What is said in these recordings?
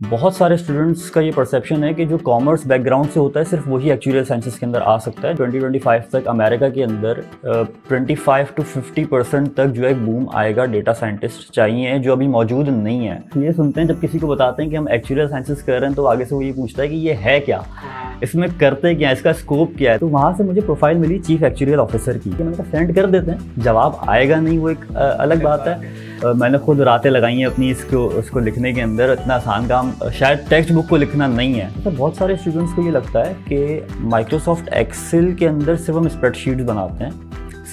बहुत सारे स्टूडेंट्स का ये परसेप्शन है कि जो कॉमर्स बैकग्राउंड से होता है सिर्फ वही एक्चुअल साइंसेस के अंदर आ सकता है। 2025 तक अमेरिका के अंदर 25 to 50% तक जो है बूम आएगा। डेटा साइंटिस्ट चाहिए जो अभी मौजूद नहीं है। ये सुनते हैं जब किसी को बताते हैं कि हम एक्चुअल साइंसेस कर रहे हैं तो आगे से वो ये पूछता है कि ये है क्या, इसमें करते क्या, इसका स्कोप क्या है। तो वहाँ से मुझे प्रोफाइल मिली चीफ एक्चुअल ऑफिसर की। मैंने कहा सेंड कर देते हैं, जवाब आएगा नहीं वो एक अलग बात है। मैंने खुद रातें लगाई हैं अपनी उसको लिखने के अंदर। इतना आसान काम शायद टेक्स्ट बुक को लिखना नहीं है। तो बहुत सारे स्टूडेंट्स को ये लगता है कि माइक्रोसॉफ्ट एक्सेल के अंदर सिर्फ हम स्प्रेडशीट्स बनाते हैं,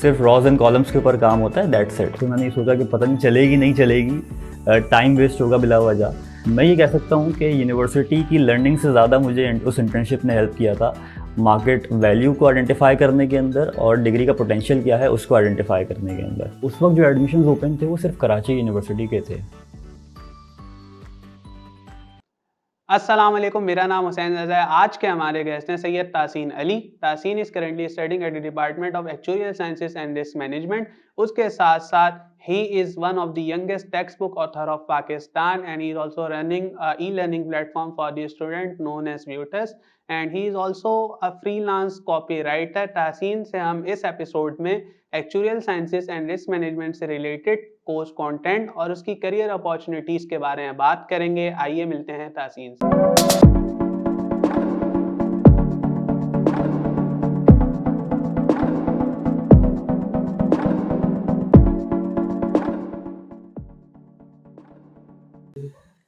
सिर्फ रॉज एंड कॉलम्स के ऊपर काम होता है, दैट्स इट। तो मैंने ये सोचा कि पता नहीं चलेगी नहीं चलेगी, टाइम वेस्ट होगा बिला वजह। मैं ये कह सकता हूँ कि यूनिवर्सिटी की लर्निंग से ज़्यादा मुझे उस इंटर्नशिप ने हेल्प किया था मार्केट वैल्यू को आइडेंटिफाई करने के अंदर और डिग्री का पोटेंशियल क्या है उसको आइडेंटिफाई करने के अंदर। उस वक्त जो एडमिशन्स ओपन थे वो सिर्फ कराची यूनिवर्सिटी के थे। अस्सलाम वालेकुम, मेरा नाम हुसैन रज़ा है। आज के हमारे गेस्ट हैं Syed Taseen Ali. Taseen is currently studying at the department of actuarial sciences and risk management. उसके साथ साथ he is one of the youngest textbook author of Pakistan and he is also running a e-learning platform for the student known as Vutus and he is also a freelance copywriter। Taseen से हम इस episode में actuarial sciences and risk management से related course content और उसकी career opportunities के बारे में बात करेंगे। आइए मिलते हैं तासीन से।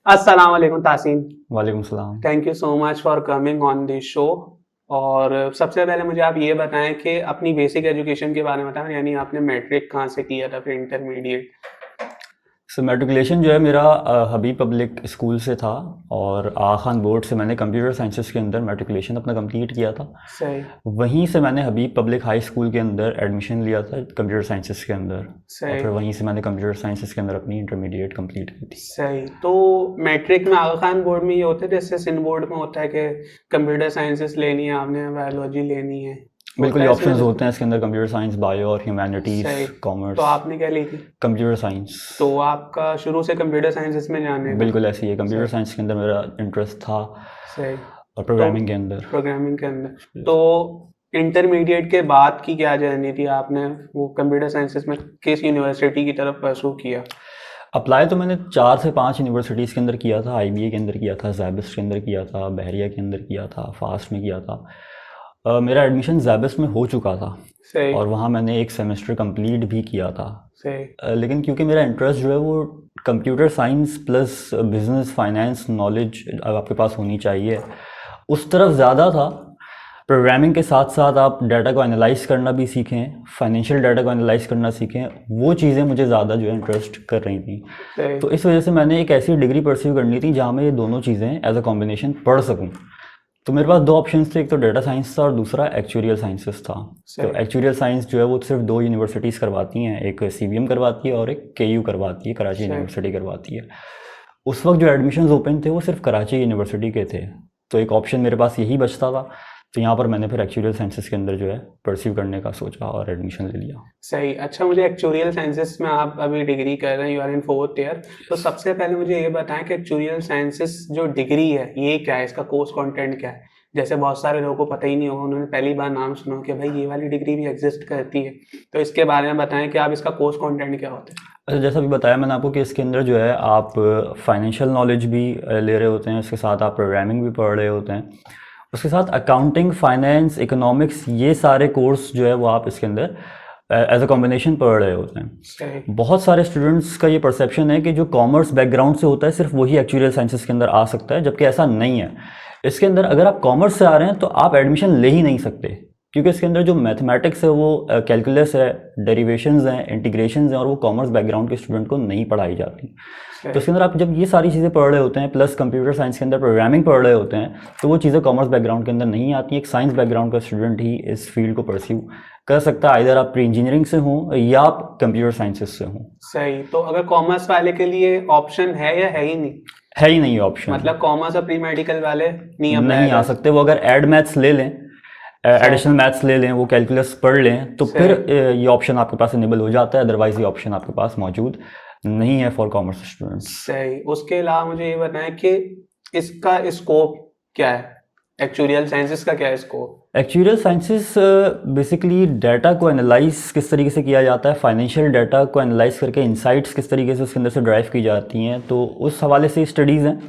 अस्सलाम वालेकुम तासीन। वालेकुम सलाम। Thank you so much for coming on the show. और सबसे पहले मुझे आप ये बताएं कि अपनी बेसिक एजुकेशन के बारे में बताएं, यानी आपने मैट्रिक कहाँ से किया था, फिर इंटरमीडिएट। सो मैट्रिकुलेशन जो है मेरा हबीब पब्लिक स्कूल से था और आगा खान बोर्ड से मैंने कंप्यूटर साइंसेस के अंदर मैट्रिकुलेशन अपना कंप्लीट किया था। सही। वहीं से मैंने हबीब पब्लिक हाई स्कूल के अंदर एडमिशन लिया था कंप्यूटर साइंसेस के अंदर। सही। और फिर वहीं से मैंने कंप्यूटर साइंसेस के अंदर अपनी इंटरमीडिएट कंप्लीट की थी। सही। तो मैट्रिक में आगा खान बोर्ड में ये होता है जैसे सिंध बोर्ड में होता है कि कंप्यूटर साइंसेस लेनी है आपने, बायोलॉजी लेनी है। बिल्कुल, ये ऑप्शंस होते हैं इसके अंदर, कंप्यूटर साइंस, बायो और ह्यूमैनिटीज, कॉमर्स। तो आपने क्या ली थी? Computer science. तो आपका शुरू से कंप्यूटर साइंस में जाने का? बिल्कुल ऐसे ही है, कंप्यूटर साइंस के अंदर मेरा इंटरेस्ट था। सही। और प्रोग्रामिंग के अंदर। प्रोग्रामिंग के अंदर। तो इंटरमीडिएट के बाद की क्या जर्नी थी, आपने वो कंप्यूटर साइंसेस में किस यूनिवर्सिटी की तरफ परसू किया? अप्लाई तो मैंने 4 से 5 यूनिवर्सिटीज़ के अंदर किया था। IBA के अंदर किया था, ज़ैबिस्ट के अंदर किया था, बहरिया के अंदर किया था, फास्ट में किया था। मेरा एडमिशन ज़ैबिस्ट में हो चुका था। सही। और वहाँ मैंने एक सेमेस्टर कंप्लीट भी किया था। सही। लेकिन क्योंकि मेरा इंटरेस्ट जो है वो computer science plus business finance knowledge आपके पास होनी चाहिए उस तरफ ज़्यादा था। प्रोग्रामिंग के साथ साथ आप डाटा को एनालाइज करना भी सीखें, फाइनेंशियल डाटा को एनालाइज करना सीखें, वो चीज़ें मुझे ज़्यादा जो है इंटरेस्ट कर रही थी। तो इस वजह से मैंने एक ऐसी डिग्री परस्यू करनी थी जहाँ मैं ये दोनों चीज़ें एज अ कॉम्बिनेशन पढ़ सकूँ। तो मेरे पास 2 ऑप्शंस थे, एक तो डाटा साइंस था और दूसरा एक्चुरियल साइंसेस था। तो एक्चुरियल साइंस जो है वो सिर्फ 2 यूनिवर्सिटीज़ करवाती हैं, एक CVM करवाती है और एक KU करवाती है, कराची यूनिवर्सिटी करवाती है। उस वक्त जो एडमिशन्स ओपन थे वो सिर्फ कराची यूनिवर्सिटी के थे, तो एक ऑप्शन मेरे पास यही बचता था। तो यहाँ पर मैंने फिर एक्चुरियल साइंसेस के अंदर जो है परस्यू करने का सोचा और एडमिशन ले लिया। सही। अच्छा, मुझे एक्चुरियल साइंसेस में आप अभी डिग्री कर रहे हैं, you are in 4th year. तो सबसे पहले मुझे ये बताएं कि एक्चुरियल साइंसेस जो डिग्री है ये क्या है, इसका कोर्स कंटेंट क्या है? जैसे बहुत सारे लोगों को पता ही नहीं होगा, उन्होंने पहली बार नाम सुना कि भाई ये वाली डिग्री भी एग्जिस्ट करती है। तो इसके बारे में बताएं कि आप इसका कोर्स कंटेंट क्या होता है। अच्छा, जैसा भी बताया मैंने आपको कि इसके अंदर जो है आप फाइनेंशियल नॉलेज भी ले रहे होते हैं, उसके साथ आप प्रोग्रामिंग भी पढ़ रहे होते हैं, उसके साथ अकाउंटिंग, फाइनेंस, इकोनॉमिक्स, ये सारे कोर्स जो है वो आप इसके अंदर एज अ कॉम्बिनेशन पढ़ रहे होते हैं। बहुत सारे स्टूडेंट्स का ये परसेप्शन है कि जो कॉमर्स बैकग्राउंड से होता है सिर्फ वही एक्चुरियल साइंसेस के अंदर आ सकता है, जबकि ऐसा नहीं है। इसके अंदर अगर आप कॉमर्स से आ रहे हैं तो आप एडमिशन ले ही नहीं सकते, क्योंकि इसके अंदर जो मैथमेटिक्स है वो कैलकुलस है, डेरिवेशंस हैं, इंटीग्रेशंस हैं, और वो कॉमर्स बैकग्राउंड के स्टूडेंट को नहीं पढ़ाई जाती। तो इसके अंदर आप जब ये सारी चीज़ें पढ़ रहे होते हैं प्लस कंप्यूटर साइंस के अंदर प्रोग्रामिंग पढ़ रहे होते हैं, तो वो चीज़ें कॉमर्स बैकग्राउंड के अंदर नहीं आती। एक साइंस बैकग्राउंड का स्टूडेंट ही इस फील्ड को परस्यू कर सकता है, इधर आप प्री इंजीनियरिंग से हों या आप कंप्यूटर साइंसेस से हों। सही। तो अगर कॉमर्स वाले के लिए ऑप्शन है या है ही नहीं? है ही नहीं ऑप्शन, मतलब कॉमर्स और प्री मेडिकल वाले नहीं आ सकते। वो अगर एड मैथ्स ले लें, एडिशनल मैथ्स ले लें, वो कैलकुलस पढ़ लें, तो फिर ये ऑप्शन आपके पास इनेबल हो जाता है, अदरवाइज ये ऑप्शन आपके पास मौजूद नहीं है फॉर कॉमर्स स्टूडेंट्स। सही। उसके अलावा मुझे ये बताएं कि इसका स्कोप क्या है? एक्चुरियल साइंसेस का क्या है scope? Actuarial sciences basically data को एनालाइज किस तरीके से किया जाता है, फाइनेंशियल डाटा को एनालाइज करके इंसाइट्स किस तरीके से उसके अंदर से ड्राइव की जाती हैं, तो उस हवाले से स्टडीज़ हैं।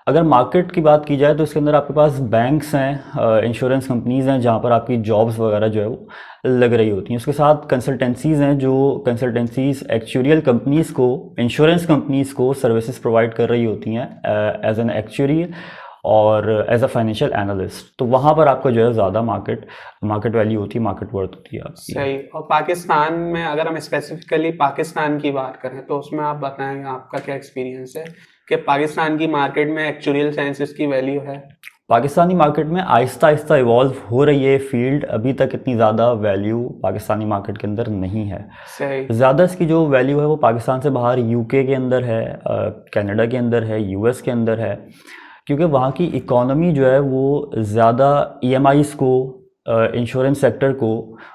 अगर मार्केट की बात की जाए तो इसके अंदर आपके पास बैंक्स हैं, इंश्योरेंस कंपनीज़ हैं जहाँ पर आपकी जॉब्स वगैरह जो है वो लग रही होती हैं। उसके साथ कंसल्टेंसीज़ हैं, जो कंसल्टेंसीज़ एक्चुरियल कंपनीज़ को, इंश्योरेंस कंपनीज़ को सर्विसेज प्रोवाइड कर रही होती हैं एज एन एक्चुरी और एज अ फाइनेंशियल एनालिस्ट। तो वहाँ पर आपका जो है ज़्यादा मार्केट वैल्यू होती है, मार्केट वर्थ होती है आपकी। सही। और पाकिस्तान में अगर हम स्पेसिफिकली पाकिस्तान की बात करें तो उसमें आप बताएं आपका क्या एक्सपीरियंस है कि पाकिस्तान की मार्केट में एक्चुरियल साइंसेस की वैल्यू है? पाकिस्तानी मार्केट में आहिस्ता आहिस्ता इवॉल्व हो रही है फील्ड, अभी तक इतनी ज़्यादा वैल्यू पाकिस्तानी मार्केट के अंदर नहीं है। सही। ज़्यादा इसकी जो वैल्यू है वो पाकिस्तान से बाहर यूके के अंदर है, कनाडा के अंदर है, यूएस के अंदर है, क्योंकि वहाँ की इकोनॉमी जो है वो ज़्यादा ईएमआईज़ को, इंश्योरेंस सेक्टर को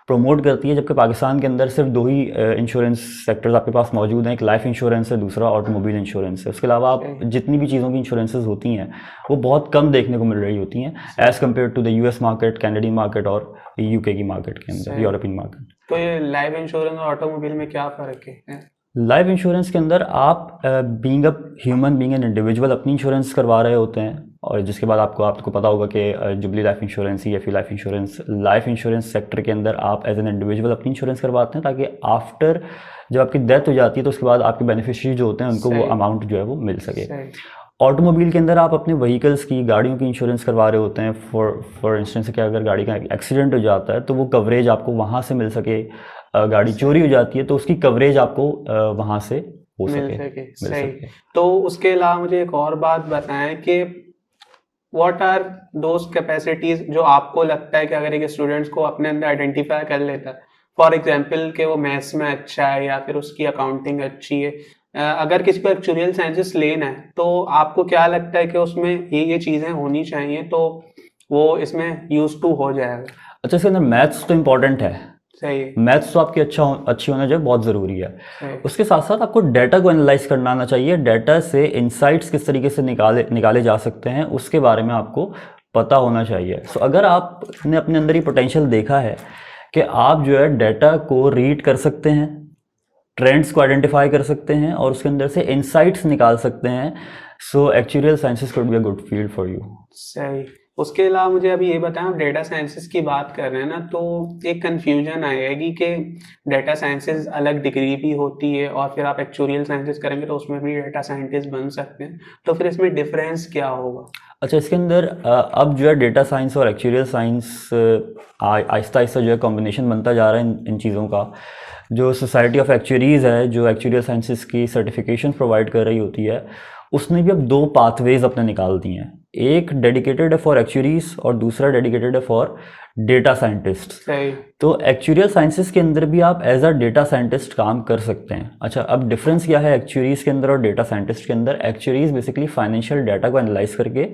प्रमोट करती है, जबकि पाकिस्तान के अंदर सिर्फ दो ही इंश्योरेंस सेक्टर्स आपके पास मौजूद हैं, एक लाइफ इंश्योरेंस है, दूसरा ऑटोमोबाइल इंश्योरेंस है। उसके अलावा आप जितनी भी चीज़ों की इंश्योरेंसेस होती हैं वो बहुत कम देखने को मिल रही होती हैं as compare to the US market, Canadian market और यूके की मार्केट के अंदर, यूरोपियन मार्केट। तो ये लाइफ इंश्योरेंस और ऑटोमोबाइल में क्या फ़र्क है? लाइफ इंश्योरेंस के अंदर आप being a human, being an individual अपनी इंश्योरेंस करवा रहे होते हैं, और जिसके बाद आपको पता होगा कि जुबली लाइफ इंश्योरेंस या फिर लाइफ इंश्योरेंस सेक्टर के अंदर आप एज एन इंडिविजुअल अपनी इंश्योरेंस करवाते हैं, ताकि आफ्टर जब आपकी डेथ हो जाती है तो उसके बाद आपके बेनिफिशियरी जो होते हैं उनको वो अमाउंट जो है वो मिल सके। ऑटोमोबाइल के अंदर आप अपने व्हीकल्स की, गाड़ियों की इंश्योरेंस करवा रहे होते हैं। फॉर इंस्टेंस कि अगर गाड़ी का एक्सीडेंट हो जाता है तो वो कवरेज आपको वहाँ से मिल सके, गाड़ी चोरी हो जाती है तो उसकी कवरेज आपको वहाँ से हो सके। सही। तो उसके अलावा मुझे एक और बात बताएं कि व्हाट आर दोज कैपेसिटीज जो आपको लगता है कि अगर एक स्टूडेंट्स को अपने अंदर आइडेंटिफाई कर लेता है, फॉर एग्जांपल कि वो मैथ्स में अच्छा है या फिर उसकी अकाउंटिंग अच्छी है, अगर किसी को एक्चुरियल साइंसेस लेना है तो आपको क्या लगता है कि उसमें ये चीज़ें होनी चाहिए तो वो इसमें यूज टू हो जाएगा? अच्छा, इसके अंदर मैथ्स तो इम्पॉर्टेंट है। सही। मैथ्स तो आपकी अच्छी होना जो है बहुत ज़रूरी है। उसके साथ साथ आपको डाटा को एनालाइज करना आना चाहिए। डाटा से इंसाइट्स किस तरीके से निकाले जा सकते हैं उसके बारे में आपको पता होना चाहिए। सो अगर आपने अपने अंदर ही पोटेंशियल देखा है कि आप जो है डाटा को रीड कर सकते हैं, ट्रेंड्स को आइडेंटिफाई कर सकते हैं और उसके अंदर से इंसाइट्स निकाल सकते हैं, so actuarial sciences could be a good field for you. सही। उसके अलावा मुझे अभी ये बताएं, आप डेटा साइंसेस की बात कर रहे हैं ना, तो एक कन्फ्यूजन आएगी कि डेटा साइंसेस अलग डिग्री भी होती है और फिर आप एक्चुरियल साइंसेस करेंगे तो उसमें भी डेटा साइंटिस्ट बन सकते हैं, तो फिर इसमें डिफरेंस क्या होगा? अच्छा, इसके अंदर अब जो है डेटा साइंस और एक्चुरियल साइंस आहिस्ता आहिस्ता जो है कॉम्बिनेशन बनता जा रहा है इन चीज़ों का। जो सोसाइटी ऑफ एक्चुरीज़ है, जो एक्चुरियल साइंसेस की सर्टिफिकेशन प्रोवाइड कर रही होती है, उसने भी अब दो पाथवेज अपने निकाल दिए हैं। एक डेडिकेटेड है फॉर एक्चुरीज और दूसरा डेडिकेटेड है फॉर डेटा साइंटिस्ट। तो एक्चुरियल साइंसेस के अंदर भी आप एज अ डेटा साइंटिस्ट काम कर सकते हैं। अच्छा, अब डिफरेंस क्या है एक्चुरीज के अंदर और डेटा साइंटिस्ट के अंदर? एक्चुरीज बेसिकली फाइनेंशियल डाटा को एनालाइज करके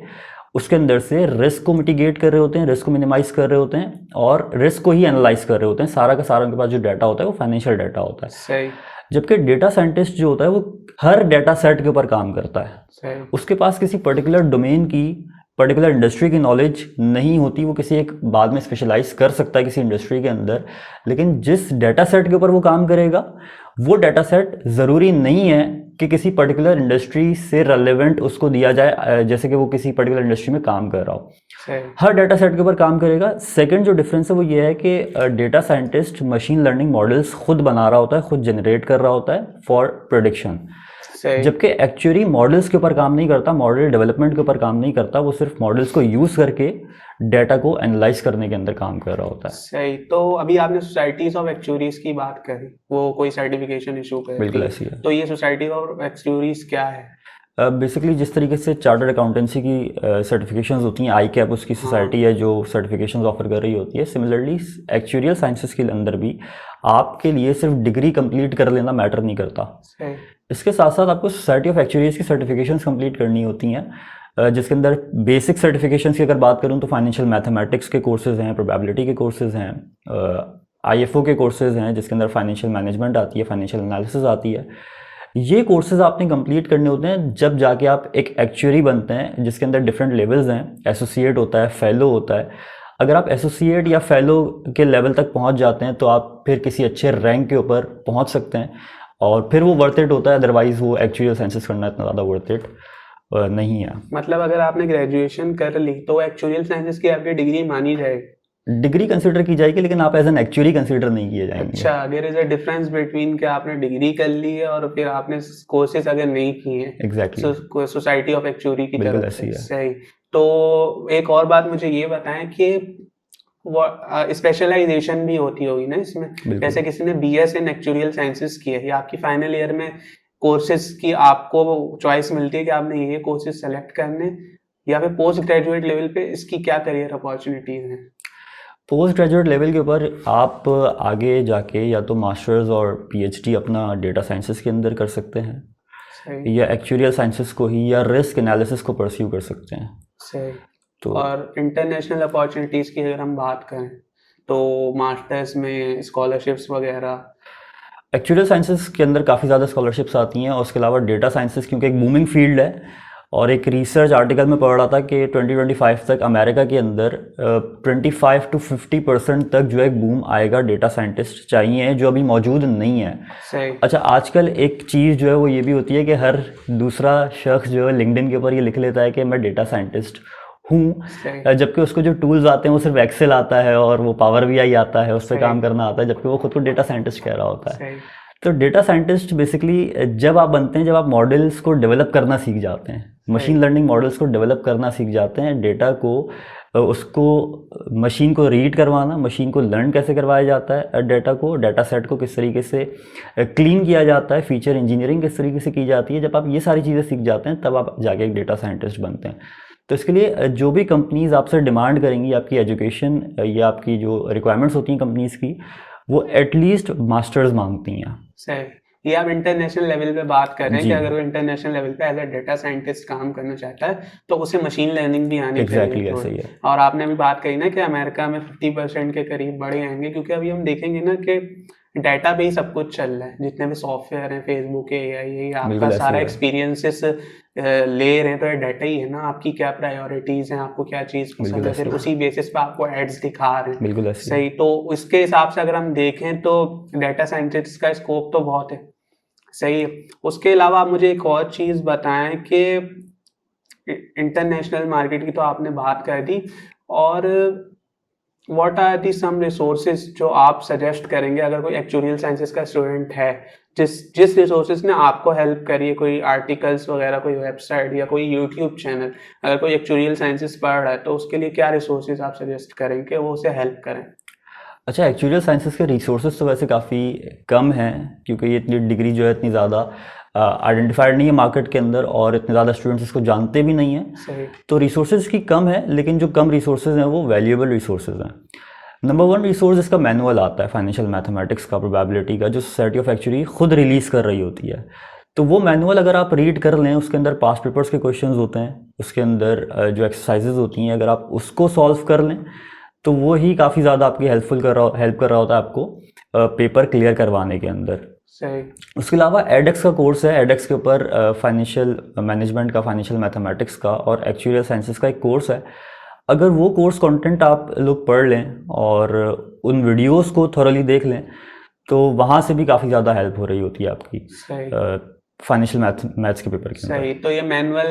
उसके अंदर से रिस्क को मिटिगेट कर रहे होते हैं, रिस्क को मिनिमाइज कर रहे होते हैं और रिस्क को ही एनालाइज कर रहे होते हैं। सारा का सारा उनके पास जो डाटा होता है वो फाइनेंशियल डाटा होता है। सही। जबकि डेटा साइंटिस्ट जो होता है वो हर डाटा सेट के ऊपर काम करता है। सही। उसके पास किसी पर्टिकुलर डोमेन की, पर्टिकुलर इंडस्ट्री की नॉलेज नहीं होती। वो किसी एक बाद में स्पेशलाइज कर सकता है किसी इंडस्ट्री के अंदर, लेकिन जिस डाटा सेट के ऊपर वो काम करेगा वो डाटा सेट ज़रूरी नहीं है कि किसी पर्टिकुलर इंडस्ट्री से रेलेवेंट उसको दिया जाए, जैसे कि वो किसी पर्टिकुलर इंडस्ट्री में काम कर रहा हो। हर डाटा सेट के ऊपर काम करेगा। सेकंड जो डिफरेंस है वो ये है कि data scientist machine learning models खुद बना रहा होता है, खुद जनरेट कर रहा होता है फॉर प्रेडिक्शन, जबकि एक्चुअली मॉडल्स के ऊपर काम नहीं करता, मॉडल डेवलपमेंट के ऊपर काम नहीं करता। वो सिर्फ मॉडल्स को यूज़ करके डाटा को एनालाइज करने के अंदर काम कर रहा होता है। सही। तो अभी आपने सोसाइटीज ऑफ एक्चुरीज की बात करी, वो कोई सर्टिफिकेशन इशू करती है? बिल्कुल ऐसी है। तो ये सोसाइटी ऑफ एक्चुरीज क्या है? बेसिकली जिस तरीके से चार्टर्ड अकाउंटेंसी की सर्टिफिकेशंस होती हैं, ICAP उसकी सोसाइटी है जो सर्टिफिकेशंस ऑफर कर रही होती है। सिमिलरली एक्चुरियल साइंसेस के अंदर भी आपके लिए सिर्फ डिग्री कंप्लीट कर लेना मैटर नहीं करता। इसके साथ साथ आपको सोसाइटी ऑफ एक्चुरीज की सर्टिफिकेशंस कंप्लीट करनी होती हैं, जिसके अंदर बेसिक सर्टिफिकेशंस की अगर बात करूं तो फाइनेंशियल मैथमेटिक्स के कोर्सेज हैं, प्रोबेबिलिटी के कोर्सेज हैं, IFO के कोर्सेज हैं जिसके अंदर फाइनेंशियल मैनेजमेंट आती है, फाइनेंशियल एनालिसिस आती है। ये कोर्सेज आपने कंप्लीट करने होते हैं जब जाके आप एक एक्चुअरी बनते हैं, जिसके अंदर डिफरेंट लेवल्स हैं। एसोसिएट होता है, फेलो होता है। अगर आप एसोसिएट या फेलो के लेवल तक पहुंच जाते हैं तो आप फिर किसी अच्छे रैंक के ऊपर पहुंच सकते हैं और फिर वो वर्थ इट होता है। अदरवाइज वो एक्चुअल साइंसेस करना इतना ज़्यादा वर्थ इट नहीं है। मतलब अगर आपने ग्रेजुएशन कर ली तो एक्चुअल साइंसेस की आपकी डिग्री मानी जाएगी? डिग्री कंसिडर की जाएगी, लेकिन आप एज एन एक्चुअली कंसिडर नहीं किए जाएंगे। अच्छा, there is a difference between कि आपने डिग्री कर ली है और फिर आपने कोर्सेज अगर नहीं किए हैं। एग्जैक्टली, सोसाइटी ऑफ एक्चुअरी की बिल्कुल तरफ ऐसी है। से। सही। तो एक और बात मुझे ये बताएं कि स्पेशलाइजेशन भी होती होगी ना इसमें। बिल्कुल। जैसे किसी ने बीएस इन एक्चुरियल साइंसेस की है या आपकी फाइनल ईयर में कोर्सेज की आपको चॉइस मिलती है कि आपने ये कोर्सेज सेलेक्ट करने, या फिर पोस्ट ग्रेजुएट लेवल पे इसकी क्या करियर अपॉर्चुनिटीज हैं? पोस्ट ग्रेजुएट लेवल के ऊपर आप आगे जाके या तो मास्टर्स और पीएचडी अपना डेटा साइंसेस के अंदर कर सकते हैं, सही। या एक्चुरियल साइंसेस को ही या रिस्क एनालिसिस को परस्यू कर सकते हैं। सही। तो और इंटरनेशनल अपॉर्चुनिटीज की अगर हम बात करें तो मास्टर्स में स्कॉलरशिप्स वगैरह? एक्चुरियल साइंसेस के अंदर काफ़ी ज़्यादा स्कॉलरशिप्स आती हैं, और उसके अलावा डेटा साइंसेस क्योंकि एक बूमिंग फील्ड है, और एक रिसर्च आर्टिकल में पढ़ रहा था कि 2025 तक अमेरिका के अंदर 25 to 50% तक जो है बूम आएगा। डेटा साइंटिस्ट चाहिए जो अभी मौजूद नहीं है। सही। अच्छा, आजकल एक चीज़ जो है वो ये भी होती है कि हर दूसरा शख्स जो है लिंक्डइन के ऊपर ये लिख लेता है कि मैं डेटा साइंटिस्ट हूँ, जबकि उसको जो टूल्स आते हैं वो सिर्फ एक्सेल आता है और वो पावर बीआई आता है, उस पर काम करना आता है, जबकि वो खुद को डेटा साइंटिस्ट कह रहा होता है। तो डेटा साइंटिस्ट बेसिकली जब आप बनते हैं जब आप मॉडल्स को डेवलप करना सीख जाते हैं, मशीन लर्निंग मॉडल्स को डेवलप करना सीख जाते हैं, डेटा को उसको मशीन को रीड करवाना, मशीन को लर्न कैसे करवाया जाता है, डेटा को, डाटा सेट को किस तरीके से क्लीन किया जाता है, फीचर इंजीनियरिंग किस तरीके से की जाती है। जब आप ये सारी चीज़ें सीख जाते हैं तब आप जाके एक डेटा साइंटिस्ट बनते हैं। तो इसके लिए जो भी कंपनीज़ आपसे डिमांड करेंगी, आपकी एजुकेशन या आपकी जो रिक्वायरमेंट्स होती हैं कंपनीज़ की, वो एटलीस्ट मास्टर्स मांगती हैं। सही। ये आप इंटरनेशनल लेवल पे बात कर रहे हैं जी। कि अगर वो इंटरनेशनल लेवल पे एज अ डेटा साइंटिस्ट काम करना चाहता है तो उसे मशीन लर्निंग भी आनी एग्जैक्टली चाहिए। ऐसे ही है। और आपने अभी बात कही ना कि अमेरिका में 50% के करीब बढ़े आएंगे, क्योंकि अभी हम देखेंगे ना कि डाटा पे ही सब कुछ चल रहा है। जितने भी सॉफ्टवेयर हैं, फेसबुक है, ये आपका बिल्कुल ऐसे सारा ही है। एक्सपीरियंसेस ले रहे हैं, तो ये डाटा ही है ना। आपकी क्या प्रायोरिटीज हैं, आपको क्या चीज़ पसंद बिल्कुल है, ऐसे फिर ही है। उसी बेसिस पे आपको एड्स दिखा रहे हैं। बिल्कुल ऐसे ही है। सही। तो उसके हिसाब से अगर हम देखें तो डाटा साइंटिस्ट का स्कोप तो बहुत है। सही है। उसके अलावा आप मुझे एक और चीज़ बताएं कि इंटरनेशनल मार्केट की तो आपने बात कर दी, और what are the some resources जो आप सजेस्ट करेंगे अगर कोई एक्चुरियल साइंसेस का स्टूडेंट है, जिस रिसोर्सेज ने आपको हेल्प करी है, कोई आर्टिकल्स वगैरह, कोई वेबसाइट या कोई यूट्यूब चैनल, अगर कोई एक्चुरियल साइंसेस पढ़ रहा है तो उसके लिए क्या रिसोर्सेज आप सजेस्ट करेंगे कि वो उसे हेल्प करें? अच्छा, एक्चुअल साइंसेस के रिसोर्सेज तो वैसे काफ़ी कम हैं, क्योंकि ये इतनी डिग्री जो है इतनी ज़्यादा आइडेंटिफाइड नहीं है मार्केट के अंदर, और इतने ज़्यादा स्टूडेंट्स इसको जानते भी नहीं हैं। सही। तो रिसोर्सेज की कम है, लेकिन जो कम रिसोर्सेज हैं वो वैल्यूएबल रिसोर्सेज हैं। नंबर 1 रिसोर्स इसका मैनुअल आता है फाइनेंशियल मैथमेटिक्स का, प्रोबेबिलिटी का, जो सोसाइटी ऑफ एक्चुअरी खुद रिलीज़ कर रही होती है। तो वो मैनुअल अगर आप रीड कर लें, उसके अंदर पास्ट पेपर्स के क्वेश्चंस होते हैं, उसके अंदर जो एक्सरसाइजेज होती हैं, अगर आप उसको सॉल्व कर लें तो वो ही काफ़ी ज़्यादा आपकी हेल्प कर रहा होता है आपको पेपर क्लियर करवाने के अंदर। सही। उसके अलावा एडेक्स का कोर्स है, एडेक्स के ऊपर फाइनेंशियल मैनेजमेंट का, फाइनेंशियल मैथमेटिक्स का और एक्चुरियल साइंसेस का एक कोर्स है। अगर वो कोर्स कंटेंट आप लोग पढ़ लें और उन वीडियोस को थोरली देख लें तो वहाँ से भी काफ़ी ज़्यादा हेल्प हो रही होती है आपकी फाइनेंशियल मैथ्स के पेपर के अंदर। सही। तो ये मैनुअल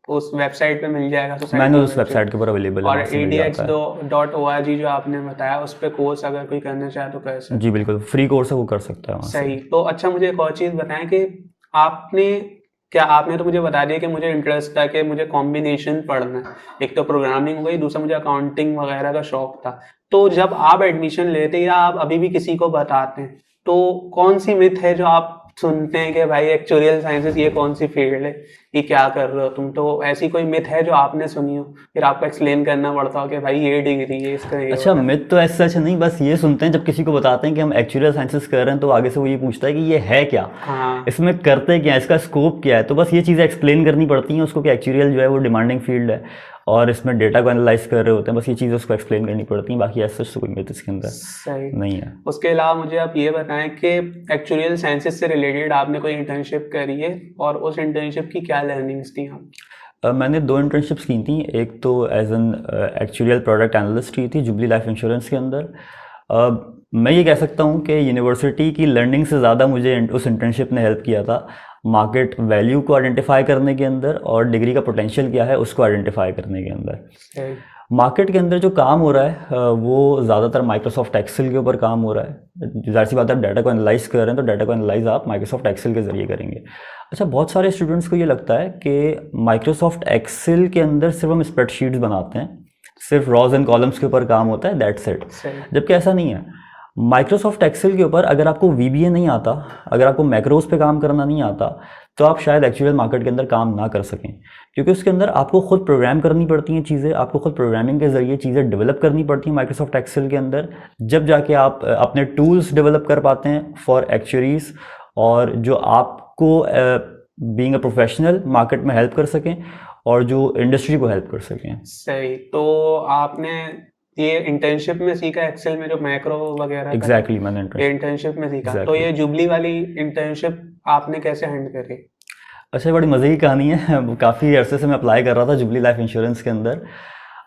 उस वेबसाइट पे मिल जाएगा? मैनुअल उस वेबसाइट के ऊपर अवेलेबल है, और edx.org जो आपने बताया उस पे कोर्स अगर कोई करना चाहे तो कर सकते हैं? जी बिल्कुल, फ्री कोर्स है, वो कर सकता है वहाँ से। सही। तो अच्छा, मुझे एक और चीज़ बताएं कि आपने तो मुझे बता दिया कि मुझे इंटरेस्ट था कि मुझे कॉम्बिनेशन पढ़ना है, एक तो प्रोग्रामिंग हो गई, दूसरा मुझे अकाउंटिंग वगैरह का शौक था। तो जब आप एडमिशन लेते या आप अभी भी किसी को बताते हैं तो कौन सी मिथ है जो आप सुनते हैं कि भाई एक्चुरियल साइंसेस ये कौन सी फील्ड है, ये क्या कर रहे हो तुम? तो ऐसी कोई मिथ है जो आपने सुनी हो, फिर आपको एक्सप्लेन करना पड़ता हो कि भाई ये डिग्री है, इसका ये? अच्छा, मिथ तो ऐसा सच नहीं, बस ये सुनते हैं जब किसी को बताते हैं कि हम एक्चुरियल साइंसेस कर रहे हैं तो आगे से वो ये पूछता है कि ये है क्या, इसमें करते क्या, इसका स्कोप क्या है। तो बस ये चीज़ें एक्सप्लेन करनी पड़ती हैं उसको कि एक्चुरियल जो है वो डिमांडिंग फील्ड है और इसमें डेटा को एनालाइज कर रहे होते हैं, बस ये चीज़ें उसको एक्सप्लेन करनी पड़ती हैं, बाकी ऐसा तो कोई मिथ इसके अंदर सही नहीं है। उसके अलावा मुझे आप ये बताएं कि एक्चुरियल साइंसेस से रिलेटेड आपने कोई इंटर्नशिप करी है और उस इंटर्नशिप की क्या लर्निंग्स थी आप? मैंने 2 इंटर्नशिप्स की थी। एक तो as an actuarial product analyst की थी जुबली लाइफ इंश्योरेंस के अंदर। मैं ये कह सकता हूँ कि यूनिवर्सिटी की लर्निंग से ज़्यादा मुझे उस इंटर्नशिप ने हेल्प किया था मार्केट वैल्यू को आइडेंटिफाई करने के अंदर और डिग्री का पोटेंशियल क्या है उसको आइडेंटिफाई करने के अंदर। मार्केट के अंदर जो काम हो रहा है वो ज़्यादातर माइक्रोसॉफ्ट एक्सेल के ऊपर काम हो रहा है। जाहिर सी बात है, आप डाटा को एनालाइज कर रहे हैं तो डाटा को एनालाइज आप माइक्रोसॉफ्ट एक्सेल के ज़रिए करेंगे। अच्छा, बहुत सारे स्टूडेंट्स को ये लगता है कि माइक्रोसॉफ्ट एक्सेल के अंदर सिर्फ हम स्प्रेडशीट्स बनाते हैं, सिर्फ रॉज एंड कॉलम्स के ऊपर काम होता है, दैट्स इट। जबकि ऐसा नहीं है। माइक्रोसॉफ्ट एक्सेल के ऊपर अगर आपको VBA नहीं आता, अगर आपको मैक्रोज पे काम करना नहीं आता, तो आप शायद एक्चुअल मार्केट के अंदर काम ना कर सकें, क्योंकि उसके अंदर आपको खुद प्रोग्राम करनी पड़ती हैं चीज़ें, आपको खुद प्रोग्रामिंग के ज़रिए चीज़ें डेवलप करनी पड़ती हैं माइक्रोसॉफ्ट एक्सेल के अंदर, जब जाके आप अपने टूल्स डेवलप कर पाते हैं फॉर एक्चुरीज, और जो आपको बीइंग अ प्रोफेशनल मार्केट में हेल्प कर सकें और जो इंडस्ट्री को हेल्प कर सकें। सही, तो आपने ये इंटर्नशिप में सीखा एक्सेल में जो मैक्रो वगैरह? एग्जैक्टली, मैंने इंटर्नशिप में सीखा। तो ये जुबली वाली इंटर्नशिप आपने कैसे हैंड करी? अच्छा, बड़ी मज़े की कहानी है। काफ़ी अरसे से मैं अप्लाई कर रहा था जुबली लाइफ इंश्योरेंस के अंदर,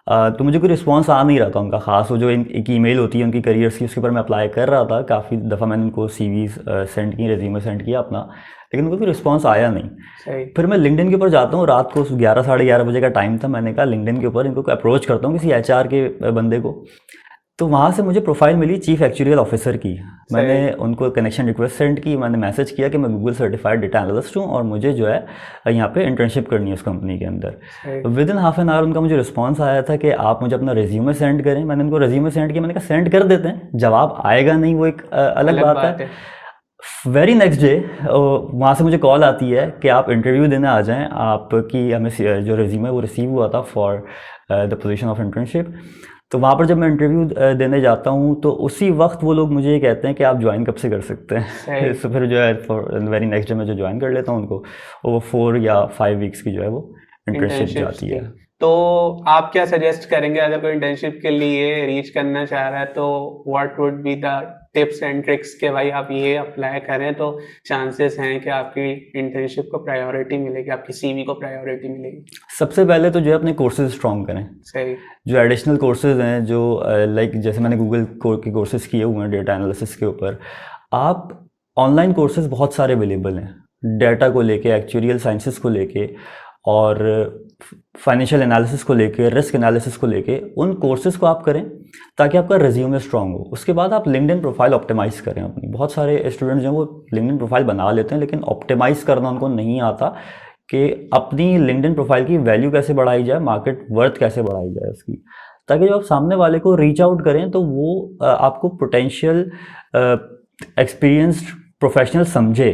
तो मुझे कोई रिस्पांस आ नहीं रहा था उनका ख़ास। वो जो एक ईमेल होती है उनकी करियर्स की, उसके ऊपर मैं अप्लाई कर रहा था। काफ़ी दफ़ा मैंने उनको CVs सेंड की, रेज्यूमे सेंड किया अपना, लेकिन उनको कोई रिस्पांस आया नहीं। फिर मैं लिंक्डइन के ऊपर जाता हूँ, रात को 11 साढ़े 11 बजे का टाइम था। मैंने कहा लिंक्डइन के ऊपर इनको अप्रोच करता हूँ, किसी HR के बंदे को। तो वहाँ से मुझे प्रोफाइल मिली चीफ एक्चुरियल ऑफिसर की। मैंने उनको कनेक्शन रिक्वेस्ट सेंड की, मैंने मैसेज किया कि मैं गूगल सर्टिफाइड डेटा एनालिस्ट हूँ और मुझे जो है यहाँ पे इंटर्नशिप करनी है उस कंपनी के अंदर। With in half an hour उनका मुझे रिस्पांस आया था कि आप मुझे अपना रेज्यूमे सेंड करें। मैंने उनको रेज्यूमे सेंड किया, मैंने कहा सेंड कर देते हैं, जवाब आएगा नहीं वो एक अलग बात है। वेरी नेक्स्ट डे वहाँ से मुझे कॉल आती है कि आप इंटरव्यू देने आ जाएं, आपकी हमें जो रेज्यूमे वो रिसीव हुआ था for the position of internship. तो वहाँ पर जब मैं इंटरव्यू देने जाता हूँ तो उसी वक्त वो लोग मुझे ये कहते हैं कि आप ज्वाइन कब से कर सकते हैं। तो फिर जो है वेरी नेक्स्ट डे मैं जो ज्वाइन कर लेता हूँ उनको, वो 4 या 5 वीक्स की जो है वो इंटर्नशिप जाती है। तो आप क्या सजेस्ट करेंगे अगर कोई इंटर्नशिप के लिए रीच करना चाह रहा है, तो what would be the tips and tricks कि भाई आप ये अप्लाई करें तो चांसेस हैं कि आपकी इंटर्नशिप को प्रायोरिटी मिलेगी, आपकी CV को प्रायोरिटी मिलेगी? सबसे पहले तो जो है अपने कोर्सेज स्ट्रॉन्ग करें। सही। जो एडिशनल कोर्सेज हैं, जो लाइक जैसे मैंने गूगल के कोर्सेज किए हुए हैं डेटा एनालिसिस के ऊपर, आप ऑनलाइन कोर्सेज बहुत सारे अवेलेबल हैं डेटा को लेके, एक्चुरियल साइंसेस को लेके और फाइनेंशियल एनालिसिस को लेके, रिस्क एनालिसिस को लेके। उन कोर्सेज को आप करें ताकि आपका रिज्यूमे स्ट्रांग हो। उसके बाद आप लिंक्डइन प्रोफाइल ऑप्टिमाइज़ करें अपनी। बहुत सारे स्टूडेंट्स जो वो लिंक्डइन प्रोफाइल बना लेते हैं लेकिन ऑप्टिमाइज़ करना उनको नहीं आता कि अपनी लिंक्डइन प्रोफाइल की वैल्यू कैसे बढ़ाई जाए, मार्केट वर्थ कैसे बढ़ाई जाए उसकी, ताकि जब आप सामने वाले को रीच आउट करें तो वो आपको पोटेंशियल एक्सपीरियंस्ड प्रोफेशनल समझे।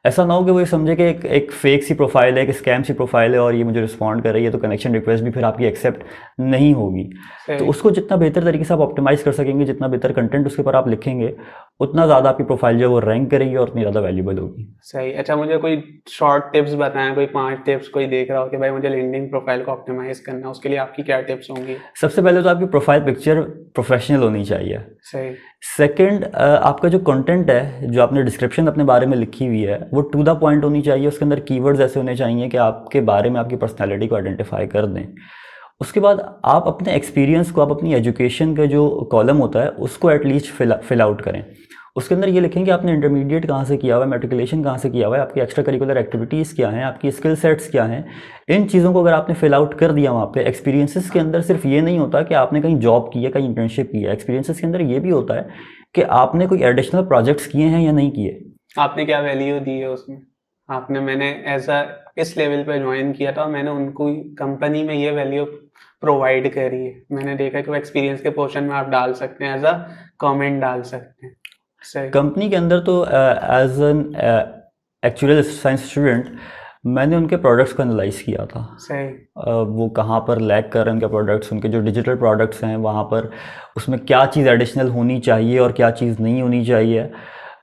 ऐसा ना हो कि वो ये समझे कि एक फेक सी प्रोफाइल है, एक स्कैम सी प्रोफाइल है और ये मुझे रिस्पॉन्ड कर रही है, तो कनेक्शन रिक्वेस्ट भी फिर आपकी एक्सेप्ट नहीं होगी। तो उसको जितना बेहतर तरीके से आप ऑप्टिमाइज़ कर सकेंगे, जितना बेहतर कंटेंट उसके ऊपर आप लिखेंगे, उतना ज़्यादा आपकी प्रोफाइल जो है वो रैंक करेगी और उतनी ज़्यादा वैल्यूबल होगी। सही। अच्छा, मुझे कोई शॉर्ट टिप्स बताएं, कोई 5 टिप्स कोई देख रहा हो कि भाई मुझे लिंक्डइन प्रोफाइल को ऑप्टिमाइज करना, उसके लिए आपकी क्या टिप्स होंगी? सबसे पहले तो आपकी प्रोफाइल पिक्चर प्रोफेशनल होनी चाहिए। सही। सेकंड, आपका जो कंटेंट है, जो आपने डिस्क्रिप्शन अपने बारे में लिखी हुई है, वो टू द पॉइंट होनी चाहिए। उसके अंदर कीवर्ड्स ऐसे होने चाहिए कि आपके बारे में आपकी पर्सनैलिटी को आइडेंटिफाई कर दें। उसके बाद आप अपने एक्सपीरियंस को, आप अपनी एजुकेशन का जो कॉलम होता है उसको एटलीस्ट फिल आउट करें। उसके अंदर ये लिखें कि आपने इंटरमीडिएट कहाँ से किया हुआ है, मैट्रिकुलेशन कहाँ से किया हुआ है, आपकी एक्स्ट्रा करिकुलर एक्टिविटीज़ क्या हैं, आपकी स्किल सेट्स क्या हैं। इन चीज़ों को अगर आपने फिल आउट कर दिया वहाँ पे, एक्सपीरियंसेस के अंदर सिर्फ ये नहीं होता कि आपने कहीं जॉब की है, कहीं इंटर्नशिप की है। एक्सपीरियंसेस के अंदर ये भी होता है कि आपने कोई एडिशनल प्रोजेक्ट्स किए हैं या नहीं किए, आपने क्या वैल्यू दी है उसमें। मैंने ऐसा इस लेवल पे ज्वाइन किया था, मैंने उनको कंपनी में ये वैल्यू प्रोवाइड करी है। मैंने देखा कि वो एक्सपीरियंस के पोर्शन में आप डाल सकते हैं, एज अ कमेंट डाल सकते हैं। कंपनी के अंदर तो as an actual science student मैंने उनके प्रोडक्ट्स को एनालाइज किया था। सही। वो कहाँ पर लैग कर रहे हैं उनके प्रोडक्ट्स, उनके जो डिजिटल प्रोडक्ट्स हैं वहाँ पर उसमें क्या चीज़ एडिशनल होनी चाहिए और क्या चीज़ नहीं होनी चाहिए।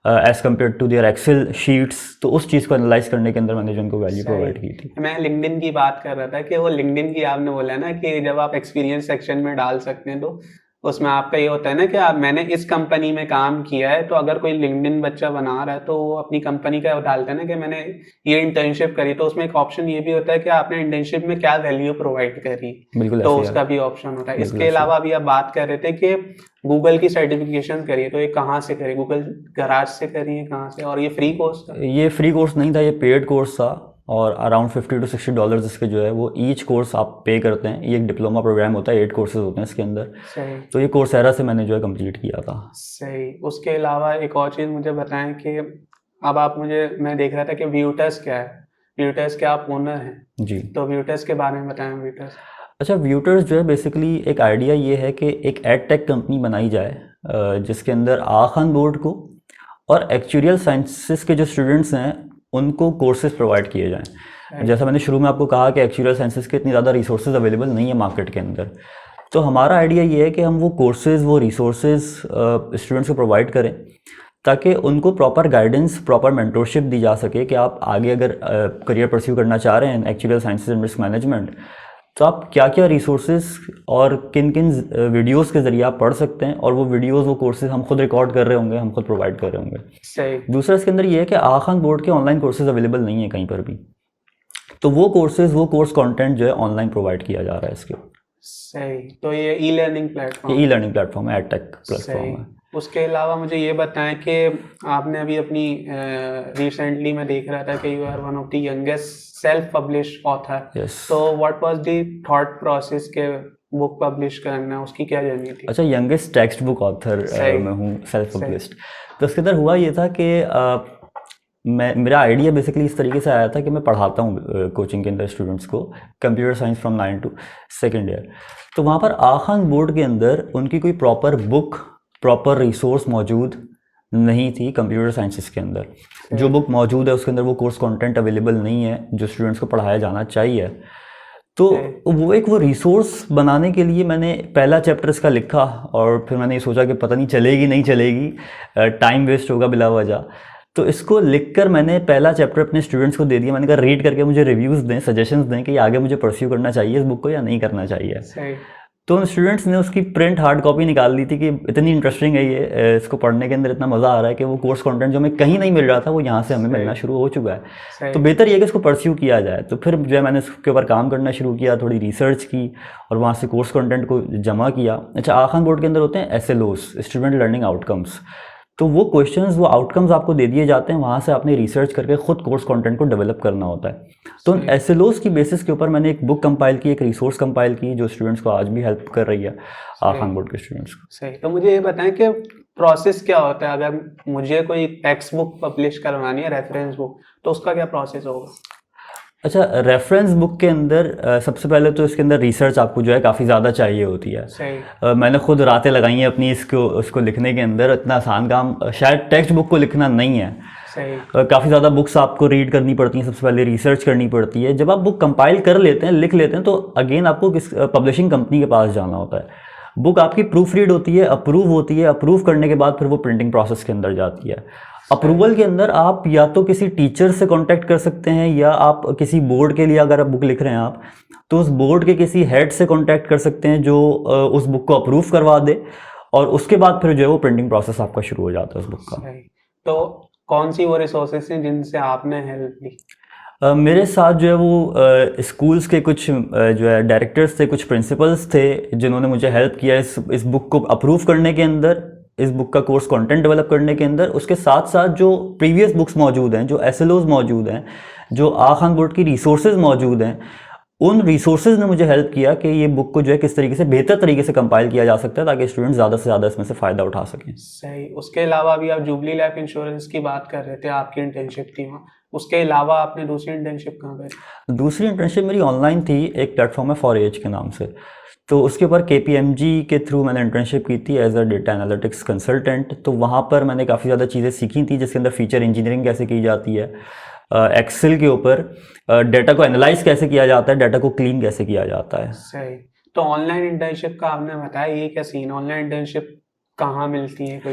As compare to their Excel sheets. तो उस चीज़ को एनालाइज करने के अंदर मैंने जो उनको वैल्यू सही। प्रोवाइड की थी। मैं लिंक्डइन की बात कर रहा था कि वो लिंक्डइन की आपने बोला ना कि जब आप एक्सपीरियंस सेक्शन में डाल सकते हैं तो उसमें आपका ये होता है ना कि आप मैंने इस कंपनी में काम किया है, तो अगर कोई लिंक्डइन बच्चा बना रहा है तो वो अपनी कंपनी का डालता है ना कि मैंने ये इंटर्नशिप करी, तो उसमें एक ऑप्शन ये भी होता है कि आपने इंटर्नशिप में क्या वैल्यू प्रोवाइड करी, बिल्कुल तो ऐसे उसका यार, भी ऑप्शन होता है। बिल्कुल इसके ऐसे। अलावा अभी आप बात कर रहे थे कि गूगल की सर्टिफिकेशन करी, तो ये कहाँ से करी? गूगल गराज से करी है, कहाँ से? और ये फ्री कोर्स था? ये फ्री कोर्स नहीं था, ये पेड कोर्स था और अराउंड $50 to $60 इसके जो है वो ईच कोर्स आप पे करते हैं। ये एक डिप्लोमा प्रोग्राम होता है, 8 कोर्सेज होते हैं इसके अंदर। सही। तो ये कोर्सेरा से मैंने जो है कंप्लीट किया था। सही। उसके अलावा एक और चीज़ मुझे बताएं कि अब आप मुझे, मैं देख रहा था कि व्यूटर्स क्या है, व्यूटर्स के आप ओनर हैं, जी। तो व्यूटर्स के बारे में बताएं। व्यूटर्स अच्छा, व्यूटर्स जो है बेसिकली एक आइडिया ये है कि एक एड टेक कंपनी बनाई जाए जिसके अंदर आखान बोर्ड को और एक्चुरियल साइंसेस के जो स्टूडेंट्स हैं उनको कोर्सेज प्रोवाइड किए जाएं। जैसा मैंने शुरू में आपको कहा कि एक्चुरियल साइंसेस के इतनी ज़्यादा रिसोर्सेज अवेलेबल नहीं है मार्केट के अंदर। तो हमारा आइडिया ये है कि हम वो कोर्सेज, वो रिसोर्सेज स्टूडेंट्स को प्रोवाइड करें ताकि उनको प्रॉपर गाइडेंस, प्रॉपर मेंटोरशिप दी जा सके कि आप आगे अगर करियर परस्यू करना चाह रहे हैं actuarial sciences and risk management, तो आप क्या क्या रिसोर्सेज और किन किन वीडियोस के ज़रिए आप पढ़ सकते हैं, और वो वीडियोस, वो कोर्सेज हम खुद रिकॉर्ड कर रहे होंगे, हम खुद प्रोवाइड कर रहे होंगे। सही। दूसरा इसके अंदर ये है कि आखान बोर्ड के ऑनलाइन कोर्सेज अवेलेबल नहीं है कहीं पर भी, तो वो कोर्सेज, वो कोर्स कंटेंट जो है ऑनलाइन प्रोवाइड किया जा रहा है इसके। सही। तो ये ई लर्निंग प्लेटफॉर्म, ये ई लर्निंग प्लेटफॉर्म है, एडटेक प्लेटफॉर्म सही। है। उसके अलावा मुझे ये बताएं कि आपने अभी अपनी रिसेंटली मैं देख रहा था कि you are one of the youngest self publish author, yes. तो what was the thought process के बुक पब्लिश करना, उसकी क्या जर्नी थी? अच्छा, यंगेस्ट टेक्स्ट बुक ऑथर सही। मैं हूँ, सेल्फ पब्लिश्ड। तो उसके अंदर हुआ ये था कि मेरा आइडिया बेसिकली इस तरीके से आया था कि मैं पढ़ाता हूँ कोचिंग के अंदर स्टूडेंट्स को computer science from 9 to 2nd year. तो वहाँ पर आखान बोर्ड के अंदर उनकी कोई प्रॉपर बुक, प्रॉपर रिसोर्स मौजूद नहीं थी कंप्यूटर साइंसेस के अंदर। जो बुक मौजूद है उसके अंदर वो कोर्स कंटेंट अवेलेबल नहीं है जो स्टूडेंट्स को पढ़ाया जाना चाहिए। तो वो एक वो रिसोर्स बनाने के लिए मैंने पहला चैप्टर इसका लिखा और फिर मैंने ये सोचा कि पता नहीं चलेगी नहीं चलेगी, टाइम वेस्ट होगा बिला वजह। तो इसको लिखकर मैंने पहला चैप्टर अपने स्टूडेंट्स को दे दिया। मैंने कहा रीड करके मुझे रिव्यूज़ दें, सजेशंस दें कि आगे मुझे परस्यू करना चाहिए इस बुक को या नहीं करना चाहिए। सही। तो उन स्टूडेंट्स ने उसकी प्रिंट हार्ड कॉपी निकाल ली थी कि इतनी इंटरेस्टिंग है ये, इसको पढ़ने के अंदर इतना मज़ा आ रहा है कि वो कोर्स कंटेंट जो हमें कहीं नहीं मिल रहा था वो यहाँ से हमें मिलना शुरू हो चुका है। तो बेहतर ये है कि इसको परस्यू किया जाए। तो फिर जो है मैंने इसके ऊपर काम करना शुरू किया, थोड़ी रिसर्च की और वहाँ से कोर्स कंटेंट को जमा किया। अच्छा, आखान बोर्ड के अंदर होते हैं SLOs, स्टूडेंट लर्निंग आउटकम्स। तो वो क्वेश्चंस, वो आउटकम्स आपको दे दिए जाते हैं, वहाँ से आपने रिसर्च करके खुद कोर्स कंटेंट को डेवलप करना होता है। तो उन SLOs की बेसिस के ऊपर मैंने एक बुक कंपाइल की, एक रिसोर्स कंपाइल की जो स्टूडेंट्स को आज भी हेल्प कर रही है, आखान बोर्ड के स्टूडेंट्स को। सही। तो मुझे ये बताएं कि प्रोसेस क्या होता है अगर मुझे कोई टेक्स्ट बुक पब्लिश करवानी है, रेफरेंस बुक, तो उसका क्या प्रोसेस होगा? अच्छा, रेफरेंस बुक के अंदर सबसे पहले तो इसके अंदर रिसर्च आपको जो है काफ़ी ज़्यादा चाहिए होती है। सही। मैंने खुद रातें लगाई हैं अपनी इसको लिखने के अंदर। इतना आसान काम शायद टेक्स्ट बुक को लिखना नहीं है। सही। काफ़ी ज़्यादा बुक्स आपको रीड करनी पड़ती हैं, सबसे पहले रिसर्च करनी पड़ती है। जब आप बुक कंपाइल कर लेते हैं, लिख लेते हैं, तो अगेन आपको किस पब्लिशिंग कंपनी के पास जाना होता है। बुक आपकी प्रूफ रीड होती है, अप्रूव होती है, अप्रूव करने के बाद फिर वो प्रिंटिंग प्रोसेस के अंदर जाती है। अप्रूवल के अंदर आप या तो किसी टीचर से कांटेक्ट कर सकते हैं या आप किसी बोर्ड के लिए अगर आप बुक लिख रहे हैं आप, तो उस बोर्ड के किसी हेड से कांटेक्ट कर सकते हैं जो उस बुक को अप्रूव करवा दे, और उसके बाद फिर जो है वो प्रिंटिंग प्रोसेस आपका शुरू हो जाता है उस बुक का। तो कौन सी वो रिसोर्सेज हैं जिनसे आपने हेल्प ली? मेरे साथ जो है वो स्कूल्स के कुछ जो है डायरेक्टर्स थे, कुछ प्रिंसिपल्स थे जिन्होंने मुझे हेल्प किया इस बुक को अप्रूव करने के अंदर, इस बुक का कोर्स कंटेंट डेवलप करने के अंदर। उसके साथ साथ जो प्रीवियस बुक्स मौजूद हैं, जो SLOs मौजूद हैं, जो आखान बोर्ड की रिसोर्सेज मौजूद हैं, उन रिसोर्सेज ने मुझे हेल्प किया कि ये बुक को जो है किस तरीके से बेहतर तरीके से कंपाइल किया जा सकता है ताकि स्टूडेंट ज़्यादा से ज़्यादा इसमें से फ़ायदा उठा सकें। सही। उसके अलावा अभी आप जुबली लाइफ इंश्योरेंस की बात कर रहे थे, आपकी इंटर्नशिप थी वहाँ, उसके अलावा आपने दूसरी इंटर्नशिप कहाँ करी? दूसरी इंटर्नशिप मेरी ऑनलाइन थी, एक प्लेटफॉर्म है फॉर एज के नाम से। तो उसके ऊपर KPMG के थ्रू मैंने इंटर्नशिप की थी as a data analytics consultant. तो वहाँ पर मैंने काफ़ी ज़्यादा चीज़ें सीखी थी जिसके अंदर फीचर इंजीनियरिंग कैसे की जाती है, एक्सेल के ऊपर डेटा को एनालाइज कैसे किया जाता है, डेटा को क्लीन कैसे किया जाता है। सही। तो ऑनलाइन इंटर्नशिप का आपने बताया, ये क्या सीन? ऑनलाइन इंटर्नशिप कहाँ मिलती है कोई?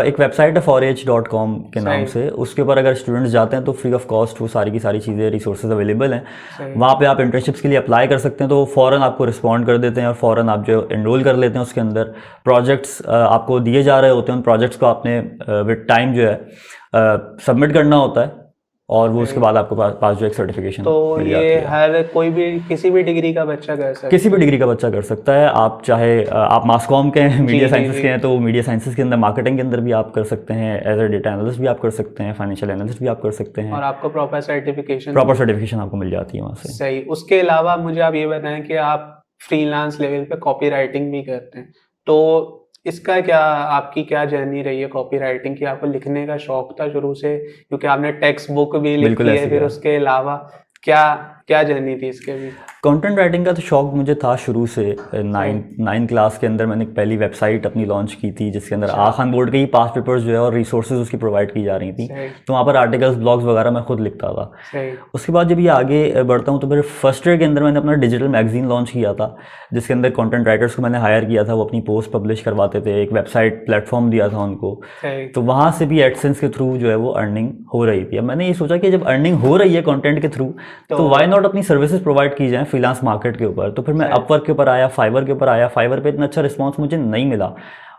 एक वेबसाइट है forage.com के नाम सही। से, उसके ऊपर अगर स्टूडेंट्स जाते हैं तो फ्री ऑफ कॉस्ट वो सारी की सारी चीज़ें रिसोर्सेज अवेलेबल हैं। सही। वहाँ पे आप इंटर्नशिप्स के लिए अप्लाई कर सकते हैं, तो फ़ौरन आपको रिस्पॉन्ड कर देते हैं और फ़ौरन आप जो एनरोल कर लेते हैं उसके अंदर। प्रोजेक्ट्स आपको दिए जा रहे होते हैं, उन प्रोजेक्ट्स को आपने विद टाइम जो है सबमिट करना होता है और वो उसके बाद आपको पास जो एक सर्टिफिकेशन तो मिल जाती ये है। हर कोई भी किसी भी डिग्री का बच्चा कर सकता है? किसी भी डिग्री का बच्चा कर सकता है। आप चाहे आप मास कॉम के हैं, मीडिया जी, साइंसेस जी। के हैं, तो मीडिया साइंसेस के अंदर मार्केटिंग के अंदर भी आप कर सकते हैं, एज अ डेटा एनालिस्ट भी आप कर सकते हैं, फाइनेंशियल एनालिस्ट भी आप कर सकते हैं, और आपको प्रॉपर सर्टिफिकेशन? प्रॉपर सर्टिफिकेशन आपको मिल जाती है वहाँ से। सही। उसके अलावा मुझे आप ये बताएं कि आप फ्रीलांस लेवल पे कॉपी राइटिंग भी करते हैं, तो इसका क्या, आपकी क्या जर्नी रही है कॉपी राइटिंग की? आपको लिखने का शौक था शुरू से, क्योंकि आपने टेक्स्ट बुक भी बिल्कुल लिखी है, ऐसे फिर ही है। उसके अलावा क्या क्या जर्नी थी इसके भी? कंटेंट राइटिंग का तो शौक मुझे था शुरू से। नाइन क्लास के अंदर मैंने एक पहली वेबसाइट अपनी लॉन्च की थी जिसके अंदर अच्छा। आगा खान बोर्ड के ही पास पेपर्स जो है और रिसोर्सेज उसकी प्रोवाइड की जा रही थी, सही। तो वहाँ पर आर्टिकल्स ब्लॉग्स वगैरह मैं खुद लिखता था। सही। उसके बाद जब ये आगे बढ़ता हूँ तो फिर फर्स्ट ईयर के अंदर मैंने अपना डिजिटल मैगजीन लॉन्च किया था, जिसके अंदर कंटेंट राइटर्स को मैंने हायर किया था, वो अपनी पोस्ट पब्लिश करवाते थे, एक वेबसाइट प्लेटफॉर्म दिया था उनको। सही। तो वहाँ से भी एडसेंस के थ्रू जो है वो अर्निंग हो रही थी। अब मैंने ये सोचा कि जब अर्निंग हो रही है कंटेंट के थ्रू तो वाई नॉट अपनी सर्विसेज प्रोवाइड की जाए फ्रीलांस मार्केट के ऊपर। तो फिर मैं अपवर्क के ऊपर आया, फाइवर के ऊपर आया। फाइवर पे इतना अच्छा रिस्पॉन्स मुझे नहीं मिला।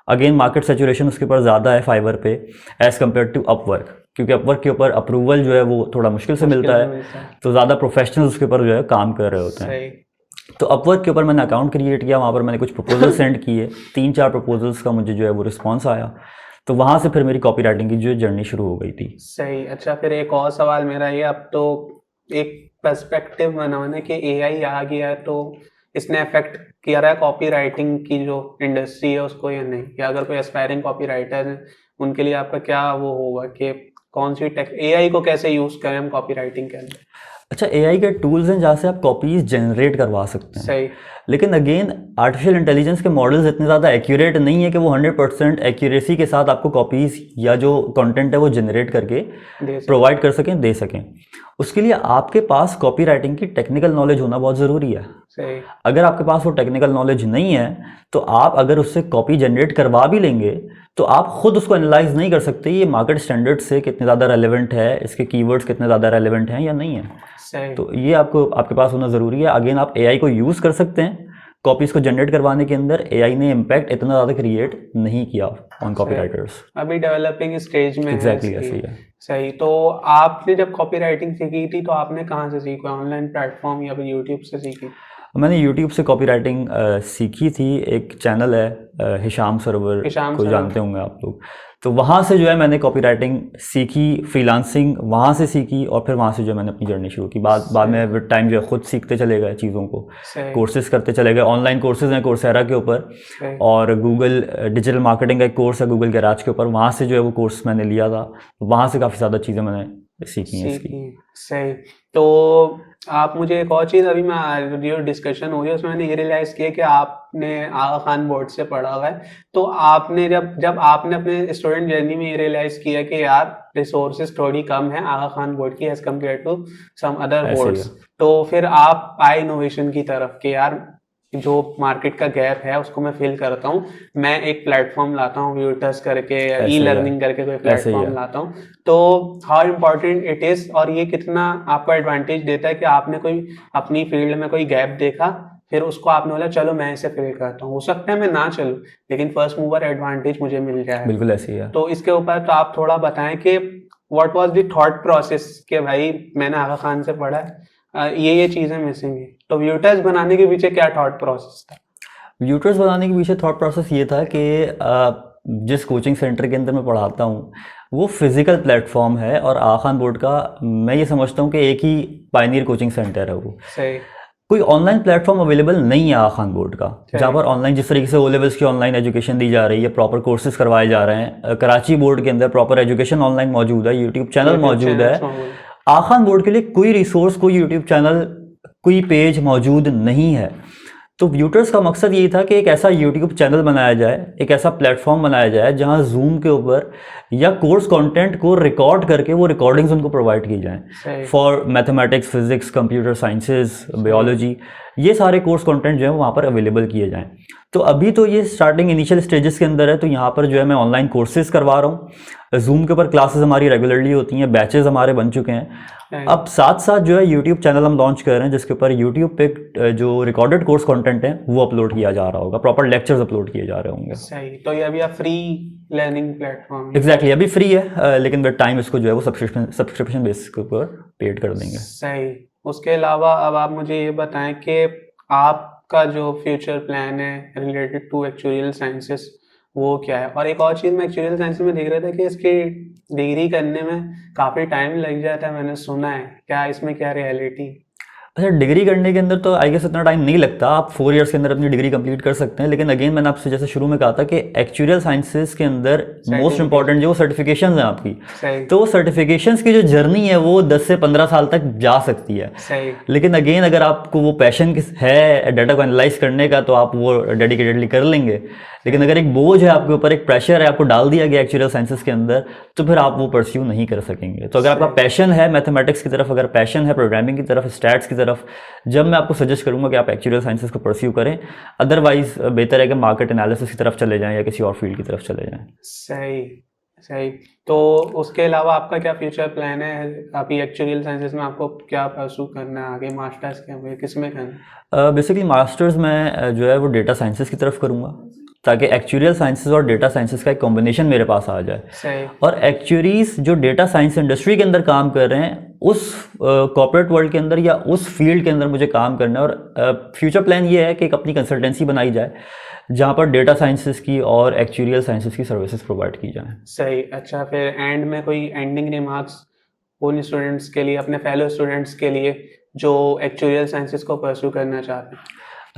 अगेन मार्केट सेचुरेशन उसके ऊपर ज़्यादा है फाइवर पे एज़ कम्पेयर टू अपवर्क, क्योंकि अपवर्क के ऊपर अप्रूवल जो है वो थोड़ा मुश्किल से मिलता है, तो ज़्यादा प्रोफेशनल्स उसके ऊपर जो है काम कर रहे होते हैं। तो अपवर्क के ऊपर मैंने अकाउंट क्रिएट किया, वहाँ पर मैंने कुछ प्रपोजल सेंड किए, 3-4 प्रपोजल्स का मुझे जो है वो रिस्पॉन्स आया। तो वहाँ से फिर मेरी कॉपी राइटिंग की जो जर्नी शुरू हो गई थी। सही। अच्छा, फिर एक और सवाल मेरा ये, अब तो एक पर्सपेक्टिव बनाने कि एआई आ गया है, तो इसने अफेक्ट किया रहा है कॉपी राइटिंग की जो इंडस्ट्री है उसको या नहीं? या अगर कोई एस्पायरिंग कॉपी राइटर है उनके लिए आपका क्या वो होगा कि कौन सी टेक एआई को कैसे यूज़ करें हम कॉपी राइटिंग के अंदर? अच्छा, एआई के टूल्स हैं जहाँ से आप कॉपीज जनरेट करवा सकते हैं। सही। लेकिन अगेन आर्टिफिशियल इंटेलिजेंस के मॉडल्स इतने ज़्यादा एक्यूरेट नहीं है कि वो 100% एक्यूरेसी के साथ आपको कॉपीज़ या जो कंटेंट है वो जनरेट करके प्रोवाइड कर सकें, दे सकें। उसके लिए आपके पास कॉपी राइटिंग की टेक्निकल नॉलेज होना बहुत ज़रूरी है। सही। अगर आपके पास वो टेक्निकल नॉलेज नहीं है तो आप अगर उससे कॉपी जनरेट करवा भी लेंगे तो आप खुद उसको एनालाइज नहीं कर सकते ये मार्केट स्टैंडर्ड से कितने ज़्यादा रेलेवेंट है, इसके कीवर्ड्स कितने ज़्यादा रेलेवेंट हैं या नहीं है। सही। तो ये आपको आपके पास होना ज़रूरी है। अगेन आप एआई को यूज़ कर सकते हैं कॉपीज़ को जनरेट करवाने के अंदर। एआई ने इम्पैक्ट इतना ज़्यादा क्रिएट नहीं किया ऑन कॉपी राइटर्स, अभी डेवलपिंग स्टेज में एग्जैक्टली है ऐसे ही इसकी। है। सही। तो आपने जब कॉपी राइटिंग सीखी थी तो आपने कहाँ से सीखी, ऑनलाइन प्लेटफॉर्म या फिर यूट्यूब से सीखी? मैंने यूट्यूब से कॉपी राइटिंग सीखी थी। एक चैनल है हिशाम सरवर, को जानते होंगे आप लोग। तो वहाँ से जो है मैंने कॉपी राइटिंग सीखी, फ्रीलांसिंग वहाँ से सीखी और फिर वहाँ से जो है मैंने अपनी जर्नी शुरू की। बाद में विद टाइम जो है खुद सीखते चले गए चीज़ों को, कोर्सेज करते चले गए। ऑनलाइन कोर्सेज हैं कोर्सेरा के ऊपर, और गूगल डिजिटल मार्केटिंग का एक कोर्स है गूगल गैराज के ऊपर, वहाँ से जो है वो कोर्स मैंने लिया था। वहाँ से काफ़ी ज़्यादा चीज़ें मैंने सीखी हैं इसकी। सही। तो आप मुझे एक और चीज़, अभी मैं जो डिस्कशन हो रही है उसमें मैंने ये रियलाइज़ किया कि आपने आगा खान बोर्ड से पढ़ा हुआ है, तो आपने जब आपने अपने स्टूडेंट जर्नी में ये रियलाइज़ किया कि यार रिसोर्सेज थोड़ी कम है आगा खान बोर्ड की as compare to some other boards, तो फिर आप आए इनोवेशन की तरफ कि यार जो मार्केट का गैप है उसको मैं फिल करता हूँ, मैं एक प्लेटफॉर्म लाता हूँ व्यूटर्स करके या ई लर्निंग करके कोई प्लेटफॉर्म लाता हूँ। तो हाउ इम्पोर्टेंट इट इज़, और ये कितना आपको एडवांटेज देता है कि आपने कोई अपनी फील्ड में कोई गैप देखा, फिर उसको आपने बोला चलो मैं इसे फिल करता हूँ। हो सकता है मैं ना चलूँ लेकिन फर्स्ट मूवर एडवांटेज मुझे मिल जाए। बिल्कुल ऐसे ही है। तो इसके ऊपर तो आप थोड़ा बताएं कि what was the thought process कि भाई मैंने आगा खान से पढ़ा है, ये चीज़ें मिसिंग है, तो व्यूटर्स बनाने के पीछे क्या थॉट प्रोसेस था? व्यूटर्स बनाने के पीछे थॉट प्रोसेस ये था कि जिस कोचिंग सेंटर के अंदर मैं पढ़ाता हूँ वो फिज़िकल प्लेटफॉर्म है, और आगा खान बोर्ड का मैं ये समझता हूँ कि एक ही पायनियर कोचिंग सेंटर है वो। सही। कोई ऑनलाइन प्लेटफॉर्म अवेलेबल नहीं है आगा खान बोर्ड का, जहाँ पर ऑनलाइन जिस तरीके से ओ लेवल्स की ऑनलाइन एजुकेशन दी जा रही है, प्रॉपर कोर्सेज करवाए जा रहे हैं। कराची बोर्ड के अंदर प्रॉपर एजुकेशन ऑनलाइन मौजूद है, यूट्यूब चैनल मौजूद है। आगा खान बोर्ड के लिए कोई रिसोर्स, कोई यूट्यूब चैनल, कोई पेज मौजूद नहीं है। तो व्यूटर्स का मकसद यही था कि एक ऐसा यूट्यूब चैनल बनाया जाए, एक ऐसा प्लेटफॉर्म बनाया जाए जहां जूम के ऊपर या कोर्स कंटेंट को रिकॉर्ड करके वो रिकॉर्डिंग्स उनको प्रोवाइड की जाएं for mathematics, physics, computer sciences, biology, ये सारे कोर्स कंटेंट जो है वहाँ पर अवेलेबल किए जाएं। तो अभी तो ये स्टार्टिंग इनिशियल स्टेजेस के अंदर है, तो यहाँ पर जो है मैं ऑनलाइन कोर्सेज करवा रहा हूँ। जूम के ऊपर क्लासेस हमारी रेगुलरली होती हैं, बैचेस हमारे बन चुके हैं। अब साथ साथ जो है यूट्यूब चैनल हम लॉन्च कर रहे हैं, जिसके ऊपर यूट्यूब पे जो रिकॉर्डेड कोर्स कंटेंट है वो अपलोड किया जा रहा होगा, प्रॉपर लेक्चर्स अपलोड किए जा रहे होंगे। सही, तो ये अभी आप फ्री लर्निंग प्लेटफॉर्म एग्जैक्टली अभी फ्री है, लेकिन विद टाइम इसको जो है वो सब्सक्रिप्शन बेसिस के ऊपर पेड कर देंगे। सही। उसके अलावा अब आप मुझे ये बताएं कि आपका जो फ्यूचर प्लान है रिलेटेड टू एक्चुरियल साइंसेस वो क्या है। और एक और चीज़ मैं एक्चुरियल साइंसेस में देख रहा था कि इसकी डिग्री करने में काफ़ी टाइम लग जाता है, मैंने सुना है। क्या इसमें क्या रियलिटी? अच्छा, डिग्री करने के अंदर तो आई गेस इतना टाइम नहीं लगता, आप 4 इयर्स के अंदर अपनी डिग्री कंप्लीट कर सकते हैं। लेकिन अगेन मैंने आपसे जैसे शुरू में कहा था कि एक्चुरियल साइंसेस के अंदर मोस्ट इंपॉर्टेंट जो सर्टिफिकेशंस हैं आपकी, तो सर्टिफिकेशंस की जो जर्नी है वो 10 से 15 साल तक जा सकती है। सही। लेकिन अगेन अगर आपको वो पैशन है डाटा को एनालाइज करने का, तो आप वो डेडिकेटेडली कर लेंगे। लेकिन अगर एक बोझ है आपके ऊपर, एक प्रेशर है आपको डाल दिया गया एक्चुरियल साइंसेस के अंदर, तो फिर आप वो परस्यू नहीं कर सकेंगे। तो अगर आपका पैशन है मैथमेटिक्स की तरफ, अगर पैशन है प्रोग्रामिंग की तरफ, स्टैट्स की तरफ, जब मैं आपको सजेस्ट करूंगा कि आप एक्चुरियल साइंसेस को परस्यू करें। अदरवाइज बेहतर है कि मार्केट एनालिसिस की तरफ चले जाएं या किसी और फील्ड की तरफ चले जाएं। सही सही। तो उसके अलावा आपका क्या फ्यूचर प्लान है? अभी एक्चुरियल साइंसेस में आपको क्या परस्यू करना है आगे? मास्टर्स क्या किस में करना? बेसिकली मास्टर्स में जो है वो डेटा साइंसेस की तरफ करूँगा, ताकि एक्चुरियल साइंसेस और डेटा साइंसेस का एक कॉम्बिनेशन मेरे पास आ जाए। सही। और एक्चुरीज जो डेटा साइंस इंडस्ट्री के अंदर काम कर रहे हैं, उस कॉर्पोरेट वर्ल्ड के अंदर या उस फील्ड के अंदर मुझे काम करना है। और फ्यूचर प्लान ये है कि एक अपनी कंसल्टेंसी बनाई जाए जहाँ पर डेटा साइंसेस की और एक्चुरियल साइंसेस की सर्विसेज प्रोवाइड की जाएं। सही। अच्छा, फिर एंड में कोई एंडिंग रिमार्क्स उन स्टूडेंट्स के लिए, अपने फेलो स्टूडेंट्स के लिए जो एक्चुरियल साइंसेस को परस्यू करना चाहते हैं?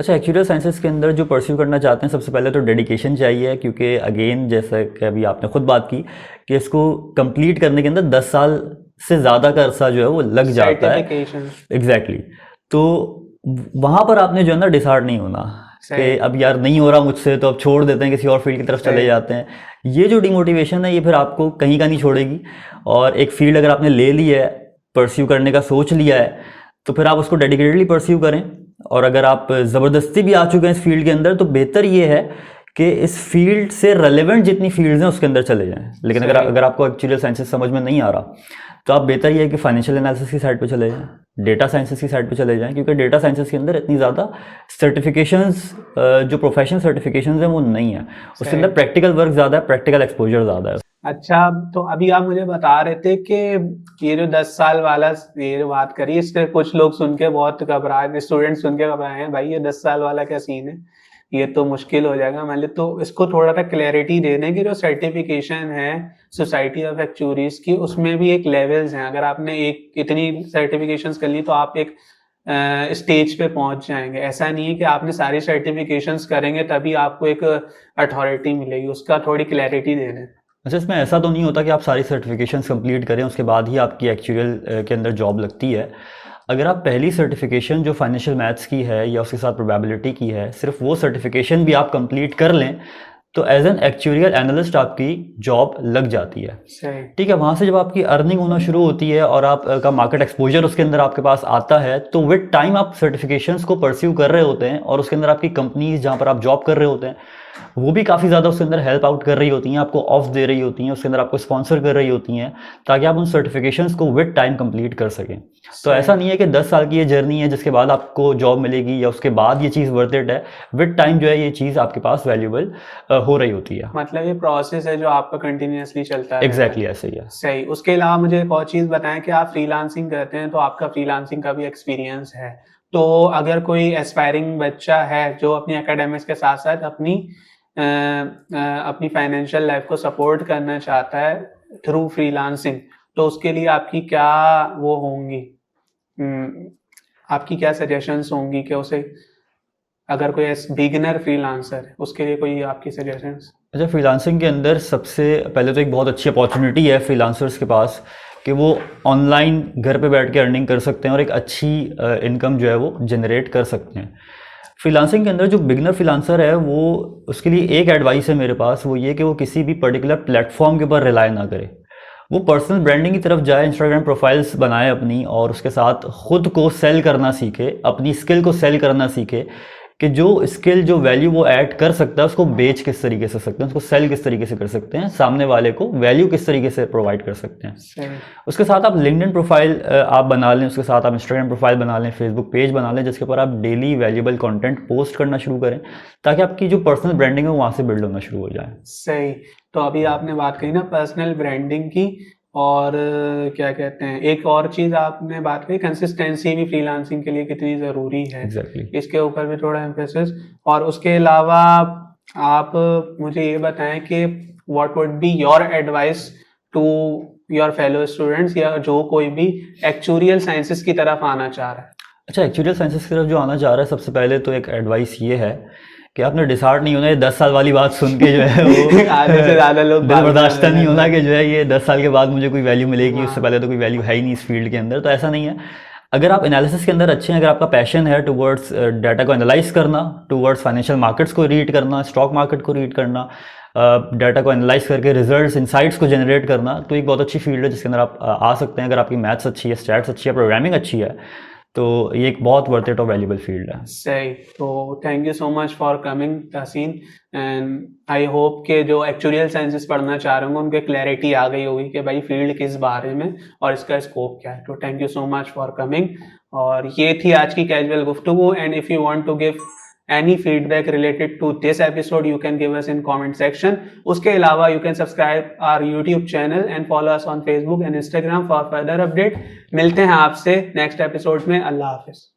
अच्छा, एक्चुरियल साइंसेस के अंदर जो परस्यू करना चाहते हैं, सबसे पहले तो डेडिकेशन चाहिए, क्योंकि अगेन जैसा कि अभी आपने खुद बात की कि इसको कंप्लीट करने के अंदर 10 साल से ज़्यादा का अरसा जो है वो लग जाता है। एग्जैक्टली। तो वहाँ पर आपने जो है ना डिसाइड नहीं होना कि अब यार नहीं हो रहा मुझसे, तो अब छोड़ देते हैं, किसी और फील्ड की तरफ चले जाते हैं। ये जो डिमोटिवेशन है ये फिर आपको कहीं का नहीं छोड़ेगी। और एक फील्ड अगर आपने ले ली है, परस्यू करने का सोच लिया है, तो फिर आप उसको डेडिकेटेडली परस्यू करें। और अगर आप ज़बरदस्ती भी आ चुके हैं इस फील्ड के अंदर, तो बेहतर ये है कि इस फील्ड से रेलेवेंट जितनी फील्ड्स हैं उसके अंदर चले जाएं। लेकिन अगर आपको एक्चुरियल साइंसेस समझ में नहीं आ रहा, तो आप बेहतर ये है कि फाइनेंशियल एनालिसिस की साइड पे चले जाएं, डेटा साइंसेस की साइड पे चले जाएं, क्योंकि डेटा साइंसेस के अंदर इतनी ज़्यादा सर्टिफिकेशंस, जो प्रोफेशनल सर्टिफिकेशंस हैं वो नहीं है। उसके अंदर प्रैक्टिकल वर्क ज़्यादा है, प्रैक्टिकल एक्सपोजर ज़्यादा है। अच्छा, तो अभी आप मुझे बता रहे थे कि ये जो 10 साल वाला ये जो बात करी, इससे कुछ लोग सुन के बहुत घबराए, स्टूडेंट सुन के घबराए हैं, भाई ये 10 साल वाला क्या सीन है, ये तो मुश्किल हो जाएगा। मान ली तो इसको थोड़ा सा क्लैरिटी दे दें कि जो सर्टिफिकेशन है सोसाइटी ऑफ एक्चुरीज की, उसमें भी एक लेवल्स हैं। अगर आपने एक इतनी सर्टिफिकेशंस कर ली तो आप एक स्टेज पे पहुंच जाएंगे। ऐसा नहीं है कि आपने सारी सर्टिफिकेशंस करेंगे तभी आपको एक अथॉरिटी मिलेगी। उसका थोड़ी क्लैरिटी दे दें। अच्छा, इसमें ऐसा तो नहीं होता कि आप सारी सर्टिफिकेशंस कंप्लीट करें उसके बाद ही आपकी एक्चुरियल के अंदर जॉब लगती है। अगर आप पहली सर्टिफिकेशन जो फाइनेंशियल मैथ्स की है या उसके साथ प्रोबेबिलिटी की है, सिर्फ वो सर्टिफिकेशन भी आप कंप्लीट कर लें, तो एज एन एक्चुरियल एनालिस्ट आपकी जॉब लग जाती है। ठीक है। वहाँ से जब आपकी अर्निंग होना शुरू होती है और आपका मार्केट एक्सपोजर उसके अंदर आपके पास आता है, तो विद टाइम आप सर्टिफिकेशंस को परस्यू कर रहे होते हैं और उसके अंदर आपकी कंपनीज जहाँ पर आप जॉब कर रहे होते हैं वो भी काफ़ी ज़्यादा उसके अंदर हेल्प आउट कर रही होती हैं, आपको ऑफ दे रही होती हैं, उसके अंदर आपको स्पॉन्सर कर रही होती हैं, ताकि आप उन सर्टिफिकेशंस को विद टाइम कंप्लीट कर सकें। तो ऐसा नहीं है कि 10 साल की ये जर्नी है जिसके बाद आपको जॉब मिलेगी या उसके बाद ये चीज़ वर्थ इट है। विद टाइम जो है ये चीज़ आपके पास वैल्यूएबल हो रही होती है। मतलब ये प्रोसेस है जो आपका कंटिन्यूअसली चलता है। एग्जैक्टली ऐसे ही है। सही। उसके अलावा मुझे एक और चीज़ बताएं कि आप फ्रीलांसिंग करते हैं, तो आपका फ्रीलांसिंग का भी एक्सपीरियंस है। तो अगर कोई एस्पायरिंग बच्चा है जो अपनी एकेडमिक्स के साथ साथ अपनी फाइनेंशियल लाइफ को सपोर्ट करना चाहता है थ्रू फ्रीलांसिंग, तो उसके लिए आपकी क्या वो होंगी, आपकी क्या सजेशंस होंगी कि उसे, अगर कोई बिगिनर फ्रीलांसर है उसके लिए कोई आपकी सजेशंस? अच्छा, फ्रीलांसिंग के अंदर सबसे पहले तो एक बहुत अच्छी अपॉर्चुनिटी है फ्रीलांसर्स के पास कि वो ऑनलाइन घर पे बैठ के अर्निंग कर सकते हैं और एक अच्छी इनकम जो है वो जनरेट कर सकते हैं। फ्रीलांसिंग के अंदर जो बिगनर फ्रीलांसर है वो, उसके लिए एक एडवाइस है मेरे पास, वो ये कि वो किसी भी पर्टिकुलर प्लेटफॉर्म के ऊपर रिलाय ना करे। वो पर्सनल ब्रांडिंग की तरफ जाए, इंस्टाग्राम प्रोफाइल्स बनाए अपनी और उसके साथ खुद को सेल करना सीखे, अपनी स्किल को सेल करना सीखे कि जो स्किल जो वैल्यू वो ऐड कर सकता है उसको बेच किस तरीके से सकते हैं, उसको सेल किस तरीके से कर सकते हैं, सामने वाले को वैल्यू किस तरीके से प्रोवाइड कर सकते हैं। सही। उसके साथ आप लिंक्डइन प्रोफाइल आप बना लें, उसके साथ आप इंस्टाग्राम प्रोफाइल बना लें, फेसबुक पेज बना लें, जिसके ऊपर आप डेली वैल्यूएबल कंटेंट पोस्ट करना शुरू करें, ताकि आपकी जो पर्सनल ब्रांडिंग है वो वहाँ से बिल्ड होना शुरू हो जाए। सही। तो अभी आपने बात कही ना पर्सनल ब्रांडिंग की, और क्या कहते हैं, एक और चीज़ आपने बात कही, कंसिस्टेंसी भी फ्रीलांसिंग के लिए कितनी ज़रूरी है, एग्जैक्टली। इसके ऊपर भी थोड़ा एम्फेसिस। और उसके अलावा आप मुझे ये बताएं कि what would be your advice to your fellow students, या जो कोई भी एक्चुरियल साइंसेस की तरफ आना चाह रहा है। अच्छा, एक्चुअल साइंसेस की तरफ जो आना चाह रहा है, सबसे पहले तो एक एडवाइस ये है कि आपने डिसहार्ट नहीं होना है 10 साल वाली बात सुन के जो है वो आधे से ज़्यादा लोग दिल बर्दाश्त नहीं होना कि जो है ये 10 साल के बाद मुझे कोई वैल्यू मिलेगी, उससे पहले तो कोई वैल्यू है ही नहीं इस फील्ड के अंदर। तो ऐसा नहीं है। अगर आप एनालिसिस के अंदर अच्छे हैं, अगर आपका पैशन है टुवर्ड्स डाटा को एनालाइज करना, टुवर्ड्स फाइनेंशियल मार्केट्स को रीड करना, स्टॉक मार्केट को रीड करना, डाटा को एनालाइज करके रिजल्ट्स इंसाइट्स को जनरेट करना, तो एक बहुत अच्छी फील्ड है जिसके अंदर आप आ सकते हैं। अगर आपकी मैथ्स अच्छी है, स्टैट्स अच्छी है, प्रोग्रामिंग अच्छी है, तो ये एक बहुत वर्थ इट और वैल्यूबल फील्ड है। सही। तो thank you so much for coming Taseen, and I hope कि जो एक्चुरियल साइंसेस पढ़ना चाह रहे होंगे उनके क्लैरिटी आ गई होगी कि भाई फील्ड किस बारे में और इसका स्कोप क्या है। तो thank you so much for coming. और ये थी आज की कैजुअल गुफ्तगू, and if you want to give any feedback related to this episode you can give us in comment section. उसके अलावा you can subscribe our YouTube channel and follow us on Facebook and Instagram for further update. मिलते हैं आपसे next episode में। अल्लाह हाफिज।